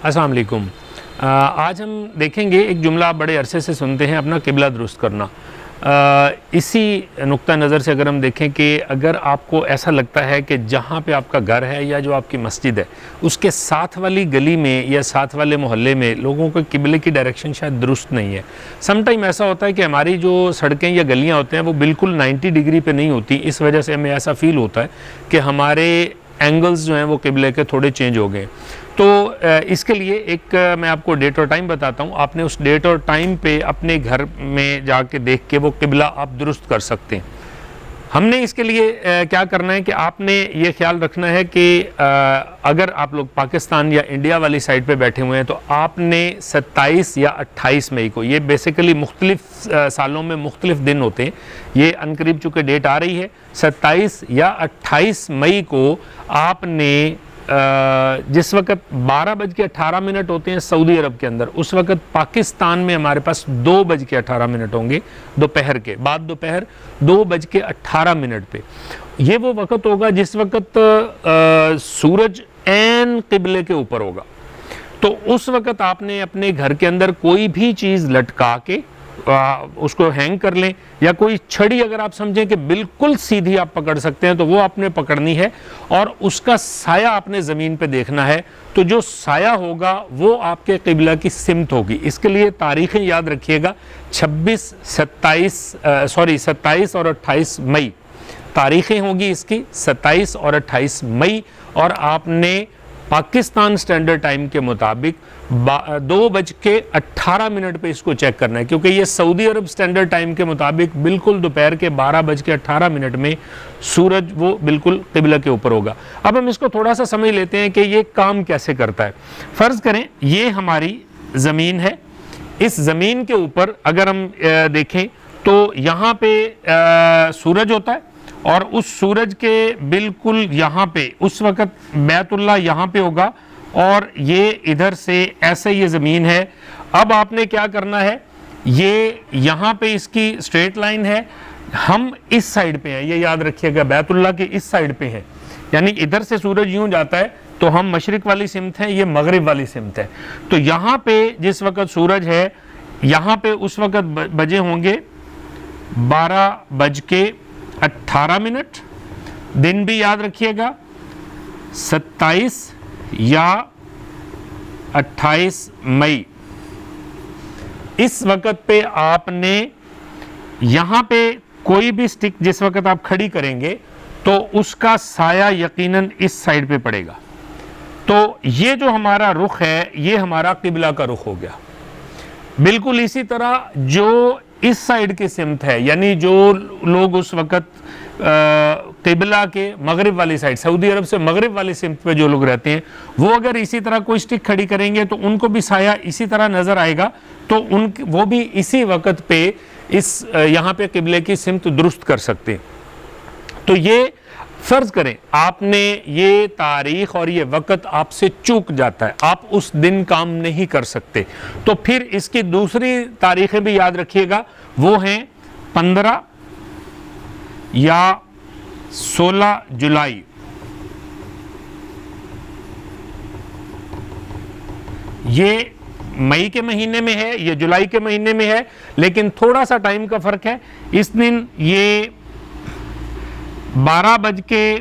अस्सलाम वालेकुम। आज हम देखेंगे एक जुमला आप बड़े अरसे से सुनते हैं, अपना किबला दुरुस्त करना। इसी नुक्ता नज़र से अगर हम देखें कि अगर आपको ऐसा लगता है कि जहाँ पे आपका घर है या जो आपकी मस्जिद है उसके साथ वाली गली में या साथ वाले मोहल्ले में लोगों को किबले की डायरेक्शन शायद दुरुस्त नहीं है। सम टाइम ऐसा होता है कि हमारी जो सड़कें या गलियाँ होते हैं वो बिल्कुल 90 डिग्री पे नहीं होती, इस वजह से हमें ऐसा फ़ील होता है कि हमारे एंगल्स जो हैं वो किबले के थोड़े चेंज हो गए। तो इसके लिए एक मैं आपको डेट और टाइम बताता हूँ। आपने उस डेट और टाइम पे अपने घर में जाके देख के वो किबला आप दुरुस्त कर सकते हैं। हमने इसके लिए क्या करना है कि आपने ये ख्याल रखना है कि अगर आप लोग पाकिस्तान या इंडिया वाली साइड पे बैठे हुए हैं तो आपने 27 या 28 मई को, ये बेसिकली मुख्तलिफ सालों में मुख्तलिफ दिन होते हैं, ये अनकरीब चूँकि डेट आ रही है 27 या 28 मई को आपने जिस वक्त 12:18 होते हैं सऊदी अरब के अंदर, उस वक्त पाकिस्तान में हमारे पास 2:18 होंगे दोपहर के, बाद दोपहर 2:18 पे। ये वो वक्त होगा जिस वक्त सूरज ऐन किबले के ऊपर होगा। तो उस वक्त आपने अपने घर के अंदर कोई भी चीज़ लटका के उसको हैंग कर लें, या कोई छड़ी अगर आप समझें कि बिल्कुल सीधी आप पकड़ सकते हैं तो वो आपने पकड़नी है, और उसका साया आपने ज़मीन पे देखना है। तो जो साया होगा वो आपके किबला की सिमत होगी। इसके लिए तारीखें याद रखिएगा, 27 और 28 मई तारीखें होगी इसकी, 27 और 28 मई, और आपने पाकिस्तान स्टैंडर्ड टाइम के मुताबिक 2:18 पे इसको चेक करना है, क्योंकि ये सऊदी अरब स्टैंडर्ड टाइम के मुताबिक बिल्कुल दोपहर के 12:18 में सूरज वो बिल्कुल किबला के ऊपर होगा। अब हम इसको थोड़ा सा समझ लेते हैं कि ये काम कैसे करता है। फ़र्ज़ करें ये हमारी ज़मीन है, इस ज़मीन के ऊपर अगर हम देखें तो यहाँ पे सूरज होता है, और उस सूरज के बिल्कुल यहाँ पे उस वक़्त बैतुल्लाह यहाँ पे होगा, और ये इधर से ऐसे ये ज़मीन है। अब आपने क्या करना है, ये यहाँ पे इसकी स्ट्रेट लाइन है, हम इस साइड पे हैं, ये याद रखिएगा, बैतुल्लाह के इस साइड पे हैं, यानी इधर से सूरज यूँ जाता है तो हम मशरिक़ वाली सिमत हैं, ये मगरिब वाली सिमत है। तो यहाँ पे जिस वक़्त सूरज है, यहाँ पे उस वक़्त बजे होंगे 12:18। दिन भी याद रखिएगा 27 या 28 मई। इस वक़्त पे आपने यहाँ पे कोई भी स्टिक जिस वक़्त आप खड़ी करेंगे तो उसका साया यकीनन इस साइड पे पड़ेगा। तो ये जो हमारा रुख है ये हमारा किबला का रुख हो गया। बिल्कुल इसी तरह जो इस साइड की सिमत है, यानी जो लोग उस वक़्त किबला के मगरिब वाली साइड, सऊदी अरब से मगरिब वाली सिमत पे जो लोग रहते हैं, वो अगर इसी तरह कोई स्टिक खड़ी करेंगे तो उनको भी साया इसी तरह नज़र आएगा। तो वो भी इसी वक्त पे इस यहाँ पे किबले की सिमत दुरुस्त कर सकते हैं। तो ये फ़र्ज़ करें आपने ये तारीख़ और ये वक़्त आपसे चूक जाता है, आप उस दिन काम नहीं कर सकते, तो फिर इसकी दूसरी तारीख़ें भी याद रखिएगा, वो हैं 15 या 16 जुलाई। ये मई के महीने में है, ये जुलाई के महीने में है, लेकिन थोड़ा सा टाइम का फ़र्क है। इस दिन ये 12 बज के,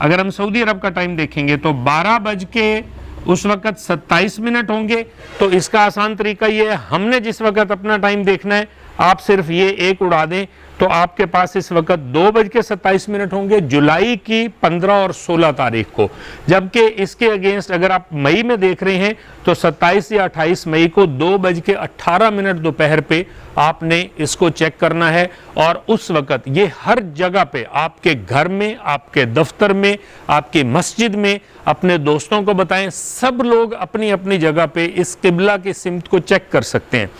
अगर हम सऊदी अरब का टाइम देखेंगे तो 12 बज के उस वक़्त 27 मिनट होंगे। तो इसका आसान तरीका ये है, हमने जिस वक़्त अपना टाइम देखना है आप सिर्फ ये एक उड़ा दें तो आपके पास इस वक़्त 2:27 होंगे जुलाई की 15 और 16 तारीख को। जबकि इसके अगेंस्ट अगर आप मई में देख रहे हैं तो 27 या 28 मई को 2:18 दोपहर पे आपने इसको चेक करना है। और उस वक़्त ये हर जगह पे, आपके घर में, आपके दफ्तर में, आपकी मस्जिद में, अपने दोस्तों को बताएं, सब लोग अपनी अपनी जगह पे इस किबला की सिमत को चेक कर सकते हैं।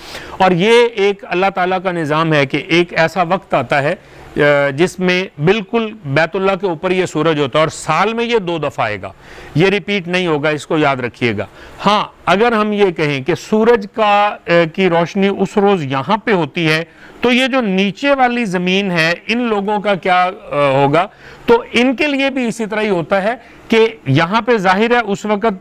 और ये एक अल्लाह ताला का निज़ाम है कि एक ऐसा वक्त आता है जिसमें बिल्कुल बैतुल्लाह के ऊपर ये सूरज होता है, और साल में ये 2 दफ़ा आएगा, ये रिपीट नहीं होगा, इसको याद रखिएगा। हाँ, अगर हम ये कहें कि सूरज की रोशनी उस रोज़ यहाँ पे होती है तो ये जो नीचे वाली ज़मीन है इन लोगों का क्या होगा, तो इनके लिए भी इसी तरह ही होता है कि यहाँ पे जाहिर है उस वक़्त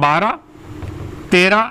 12، 13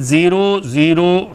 00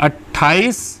28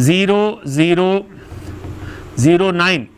0009،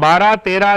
12، 13،